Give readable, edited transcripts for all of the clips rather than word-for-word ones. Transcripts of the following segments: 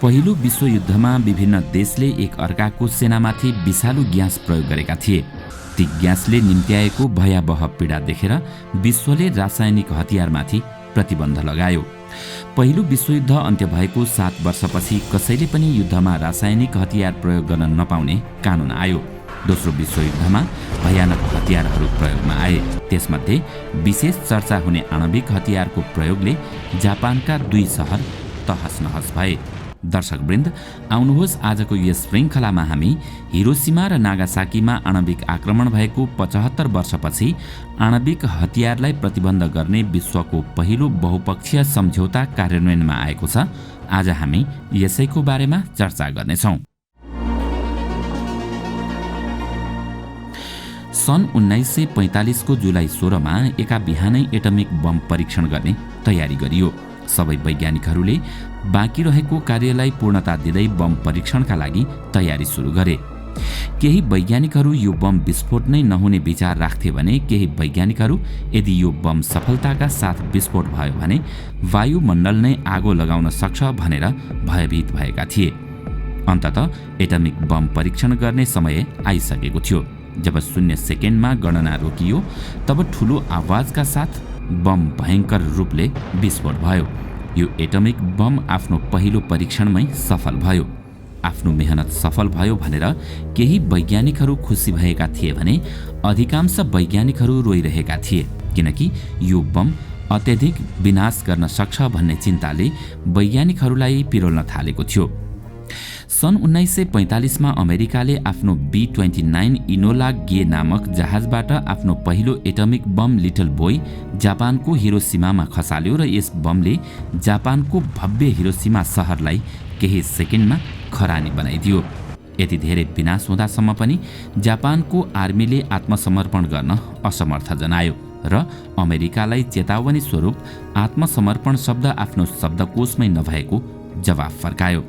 पहिलो विश्वयुद्धमा विभिन्न देशले एक अर्काको सेनामाथि विषालु ग्यास प्रयोग गरेका थिए। ती ग्यासले निम्त्याएको भयावह पीडा देखेर विश्वले रासायनिक हतियारमाथि प्रतिबन्ध लगायो। पहिलो विश्वयुद्ध अन्त्य भएको 7 वर्षपछि कसैले पनि युद्धमा रासायनिक हतियार प्रयोग गर्न नपाउने कानुन आयो। दोस्रो विश्वयुद्धमा भयानक हतियारहरू प्रयोगमा आए। त्यसमध्ये विशेष चर्चा हुने आणविक हतियारको प्रयोगले जापानका 2 सहर तहस नहस भए। दर्शकवृन्द, आउनुहोस् आजको यस श्रृङ्खलामा हामी हिरोसिमा र नागासाकीमा आणविक आक्रमण भएको 75 वर्षपछि आणविक हतियारलाई प्रतिबन्ध गर्ने विश्वको पहिलो बहुपक्षीय सम्झौता कार्यान्वयनमा आएको छ। आज हामी यसैको बारेमा चर्चा गर्नेछौँ। सन् 1945 को जुलाई 16 मा एका बिहानै एटमिक बम परीक्षण गर्ने तयारी गरियो। सबै वैज्ञानिकहरूले बाँकी रहेको कार्यलाई पूर्णता दिँदै बम परीक्षणका लागि तयारी सुरु गरे। केही वैज्ञानिकहरू यो बम विस्फोट नै नहुने विचार राख्थे भने केही वैज्ञानिकहरू यदि यो बम सफलताका साथ विस्फोट भयो भने वायुमण्डल नै आगो लगाउन सक्छ भनेर भयभीत भएका थिए। अन्ततः एटमिक बम परीक्षण गर्ने समय आइसकेको थियो। जब 0 सेकेन्डमा गणना रोकियो तब ठूलो आवाजका साथ बम भयंकर रूपले विस्फोट भयो। यो एटमिक बम आफ्नो पहिलो परीक्षणमै सफल भयो। आफ्नो मेहनत सफल भयो भनेर केही वैज्ञानिकहरू खुसी भएका थिए भने अधिकांश वैज्ञानिकहरू रोइरहेका थिए, किनकि यो बम अत्यधिक विनाश गर्न सक्छ भन्ने चिन्ताले वैज्ञानिकहरूलाई पिरोल्न थालेको थियो। सन् 1945 मा अमेरिकाले आफ्नो B-29 इनोला गे नामक जहाजबाट आफ्नो पहिलो एटमिक बम लिटल बोय जापानको हिरोसिमामा खसाल्यो र यस बमले जापानको भव्य हिरोसिमा सहरलाई केही सेकेन्डमा खरानी बनाइदियो। यति धेरै विनाश हुँदासम्म पनि जापानको आर्मीले आत्मसमर्पण गर्न असमर्थ जनायो र अमेरिकालाई चेतावनी स्वरूप आत्मसमर्पण शब्द आफ्नो शब्दकोशमै नभएको जवाफ फर्कायो।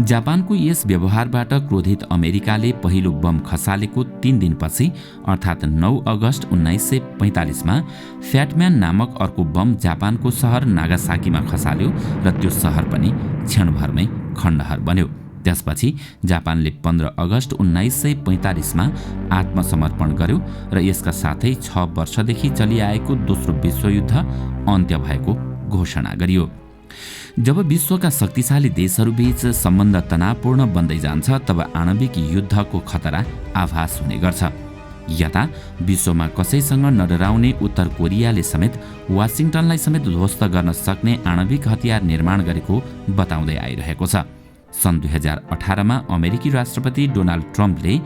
जापानको यस व्यवहारबाट क्रोधित अमेरिकाले पहिलो बम खसालेको 3 दिनपछि अर्थात् 9 अगस्त 1945 मा फ्याटम्यान नामक अर्को बम जापानको सहर नागासाकीमा खसाल्यो र त्यो सहर पनि क्षणभरमै खण्डहर बन्यो। त्यसपछि जापानले 15 अगस्त 1945 मा आत्मसमर्पण गर्यो र यसका साथै 6 वर्षदेखि चलिआएको दोस्रो विश्वयुद्ध अन्त्य भएको घोषणा गरियो। जब विश्वका शक्तिशाली देशहरूबीच सम्बन्ध तनावपूर्ण बन्दै जान्छ तब आणविक युद्धको खतरा आभास हुने गर्छ। यता विश्वमा कसैसँग नडराउने उत्तर कोरियाले समेत वाशिङटनलाई समेत ध्वस्त गर्न सक्ने आणविक हतियार निर्माण गरेको बताउँदै आइरहेको छ। सन् 2018 मा अमेरिकी राष्ट्रपति डोनाल्ड ट्रम्पले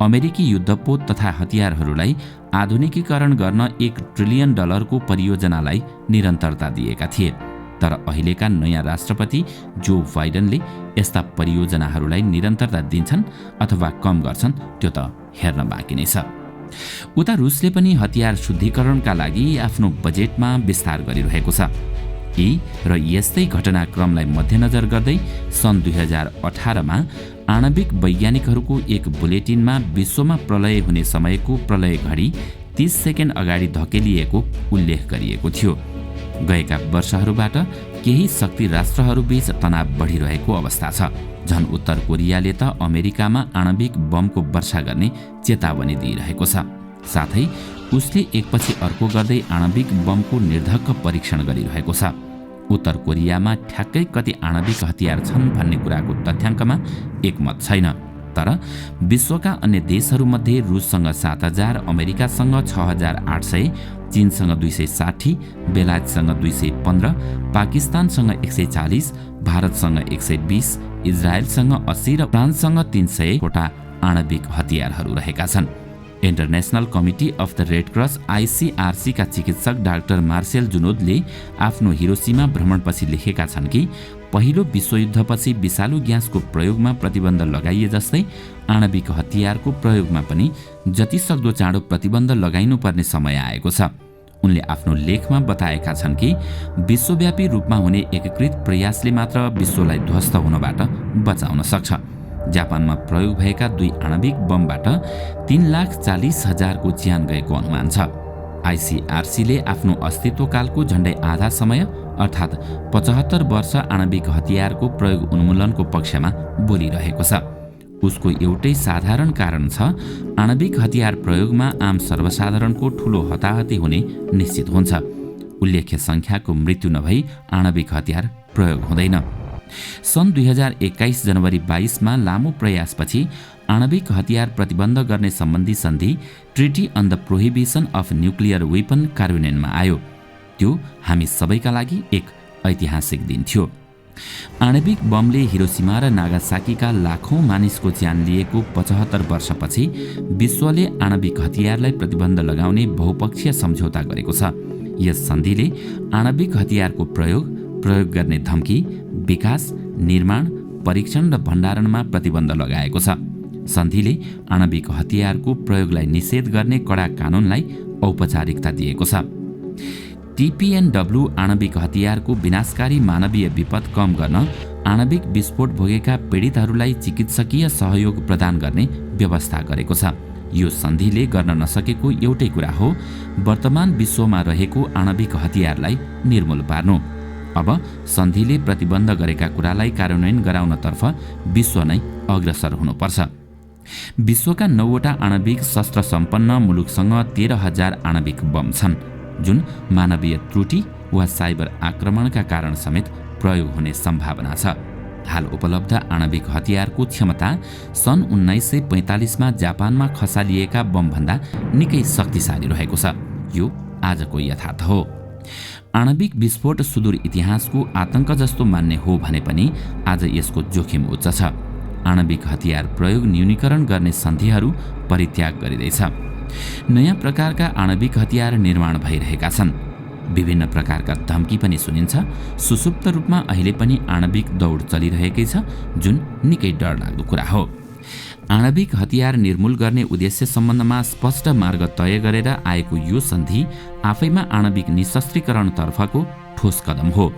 अमेरिकी युद्धपोत तथा हतियारहरूलाई आधुनिकीकरण गर्न $1 ट्रिलियन को परियोजनालाई निरन्तरता दिएका थिए। तर अहिलेका नयाँ राष्ट्रपति जो बाइडेनले यस्ता परियोजनाहरूलाई निरन्तरता दिन्छन् अथवा कम गर्छन् त्यो त हेर्न बाँकी नै छ। उता रुसले पनि हतियार शुद्धिकरणका लागि आफ्नो बजेटमा विस्तार गरिरहेको छ। यी र यस्तै घटनाक्रमलाई मध्यनजर गर्दै सन् 2018 मा आणविक वैज्ञानिकहरूको एक बुलेटिनमा विश्वमा प्रलय हुने समयको प्रलय घडी 30 सेकेन्ड अगाडि धकेलिएको उल्लेख गरिएको थियो। गएका वर्षहरूबाट केही शक्ति राष्ट्रहरूबीच तनाव बढिरहेको अवस्था छ। झन् उत्तर कोरियाले त अमेरिकामा आणविक बमको वर्षा गर्ने चेतावनी दिइरहेको छ। साथै उसले एकपछि अर्को गर्दै आणविक बमको निर्धक्क परीक्षण गरिरहेको छ। उत्तर कोरियामा ठ्याक्कै कति आणविक हतियार छन् भन्ने कुराको तथ्याङ्कमा एकमत छैन। तर विश्वका अन्य देशहरूमध्ये रुससँग 7000, अमेरिकासँग 6800, चीनसँग 260, बेलायतसँग 215, पाकिस्तानसँग 140, भारतसँग 120, इजरायलसँग 80 र फ्रान्ससँग 300 वटा आणविक हतियारहरू रहेका छन्। International committee of the red cross ICRC का चिकित्सक डाक्टर मार्सेल जुनोदले आफ्नो हिरोसिमा भ्रमणपछि लेखेका छन् कि पहिलो विश्वयुद्धपछि विषालु ग्यासको प्रयोगमा प्रतिबन्ध लगाइए जस्तै आणविक हतियारको प्रयोगमा पनि जति सक्दो चाँडो प्रतिबन्ध लगाइनुपर्ने समय आएको छ। उनले आफ्नो लेखमा बताएका छन् कि विश्वव्यापी रूपमा हुने एकीकृत प्रयासले मात्र विश्वलाई ध्वस्त हुनबाट बचाउन सक्छ। जापानमा प्रयोग भएका 2 आणविक बमबाट 3,40,000 ज्यान गएको अनुमान छ। ICRCले आफ्नो अस्तित्वकालको झण्डै आधा समय अर्थात् 75 वर्ष आणविक हतियारको प्रयोग उन्मूलनको पक्षमा बोलिरहेको छ। उसको एउटै साधारण कारण छ, आणविक हतियार प्रयोगमा आम सर्वसाधारणको ठूलो हताहती हुने निश्चित हुन्छ। उल्लेख्य संख्याको मृत्यु नभई आणविक हतियार प्रयोग हुँदैन। सन् 2021 जनवरी 22 मा लामो प्रयासपछि आणविक हतियार प्रतिबन्ध गर्ने सम्बन्धी सन्धि treaty on the prohibition of nuclear weapon कार्यान्वयनमा आयो। त्यो हामी सबैका लागि एक ऐतिहासिक दिन थियो। आणविक बमले हिरोसिमा र नागासाकीका लाखौं मानिसको ज्यान लिएको 75 वर्षपछि विश्वले आणविक हतियारलाई प्रतिबन्ध लगाउने बहुपक्षीय सम्झौता गरेको छ। यस सन्धिले आणविक हतियारको प्रयोग गर्ने धम्की, विकास, निर्माण, परीक्षण र भण्डारणमा प्रतिबन्ध लगाएको छ। सन्धिले आणविक हतियारको प्रयोगलाई निषेध गर्ने कडा कानूनलाई औपचारिकता दिएको छ। TPNW आणविक हतियारको विनाशकारी मानवीय विपद कम गर्न आणविक विस्फोट भोगेका पीडितहरूलाई चिकित्सकीय सहयोग प्रदान गर्ने व्यवस्था गरेको छ। यो सन्धिले गर्न नसकेको एउटै कुरा हो, वर्तमान विश्वमा रहेको आणविक हतियारलाई निर्मूल पार्नु। अब सन्धिले प्रतिबन्ध गरेका कुरालाई कार्यान्वयन गराउनतर्फ विश्व नै अग्रसर हुनुपर्छ। विश्वका 9 वटा आणविक शस्त्र सम्पन्न मुलुकसँग 13,000 आणविक बम छन्, जुन मानवीय त्रुटि वा साइबर आक्रमणका कारण समेत प्रयोग हुने सम्भावना छ। हाल उपलब्ध आणविक हतियारको क्षमता सन् 1945 मा जापानमा खसालिएका बमभन्दा निकै शक्तिशाली रहेको छ। यो आजको यथार्थ हो। आणविक विस्फोट सुदूर इतिहासको आतंक जस्तो मान्ने हो भने पनि आज यसको जोखिम उच्च छ। आणविक हतियार प्रयोग न्यूनीकरण गर्ने सन्धिहरू परित्याग गरिँदैछ। नयाँ प्रकारका आणविक हतियार निर्माण भइरहेका छन्। विभिन्न प्रकारका धम्की पनि सुनिन्छ। सुसुप्त रूपमा अहिले पनि आणविक दौड चलिरहेकै छ, जुन निकै डरलाग्दो कुरा हो। आणविक हतियार निर्मूल गर्ने उद्देश्य सम्बन्धमा स्पष्ट मार्ग तय गरेर आएको यो सन्धि आफैमा आणविक निशस्त्रीकरणतर्फको ठोस कदम हो।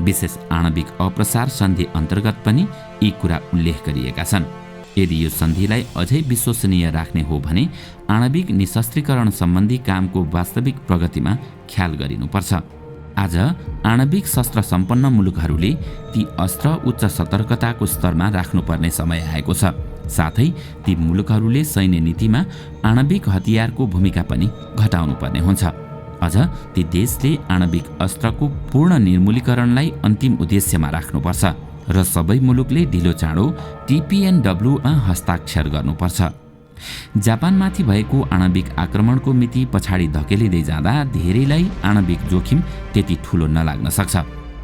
विशेष आणविक अप्रसार सन्धि अन्तर्गत पनि यी कुरा उल्लेख गरिएका छन्। यदि यो सन्धिलाई अझै विश्वसनीय राख्ने हो भने आणविक निशस्त्रीकरण सम्बन्धी कामको वास्तविक प्रगतिमा ख्याल गरिनुपर्छ। आज आणविक शस्त्र सम्पन्न मुलुकहरूले ती अस्त्र उच्च सतर्कताको स्तरमा राख्नुपर्ने समय आएको छ। साथै ती मुलुकहरूले सैन्य नीतिमा आणविक हतियारको भूमिका पनि घटाउनुपर्ने हुन्छ। अझ ती देशले आणविक अस्त्रको पूर्ण निर्मूलीकरणलाई अन्तिम उद्देश्यमा राख्नुपर्छ र सबै मुलुकले ढिलो चाँडो TPNW मा हस्ताक्षर गर्नुपर्छ। जापानमाथि भएको आणविक आक्रमणको मिति पछाडि धकेलिँदै जाँदा धेरैलाई आणविक जोखिम त्यति ठूलो नलाग्न सक्छ,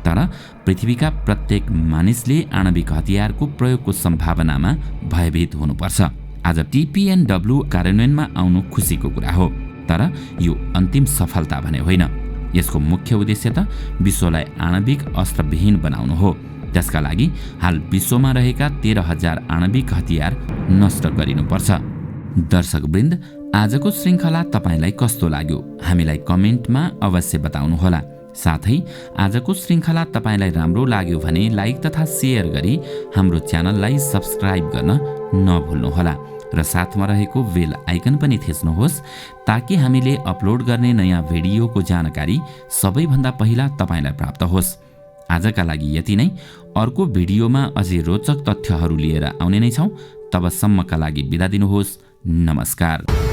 तर पृथ्वीका प्रत्येक मानिसले आणविक हतियारको प्रयोगको सम्भावनामा भयभीत हुनुपर्छ। आज TPNW कार्यान्वयनमा आउनु खुसीको कुरा हो, तर यो अन्तिम सफलता भने होइन। यसको मुख्य उद्देश्य त विश्वलाई आणविक अस्त्रविहीन बनाउनु हो। त्यसका लागि हाल विश्वमा रहेका 13,000 आणविक हतियार नष्ट गरिनुपर्छ। दर्शकवृन्द, आजको श्रृङ्खला तपाईलाई कस्तो लाग्यो हामीलाई कमेन्टमा अवश्य बताउनुहोला। साथै आजको श्रृङ्खला तपाईलाई राम्रो लाग्यो भने लाइक तथा शेयर गरी हाम्रो च्यानललाई सब्स्क्राइब गर्न नभुल्नुहोला र साथमा रहेको बेल आइकन पनि थिच्नुहोस्, ताकि हामीले अपलोड गर्ने नयाँ भिडियोको जानकारी सबैभन्दा पहिला तपाईलाई प्राप्त होस्। आजका लागि यति नै। अर्को भिडियोमा अझै रोचक तथ्यहरू लिएर आउने नै छौँ। तबसम्मका लागि बिदा दिनुहोस्। नमस्कार।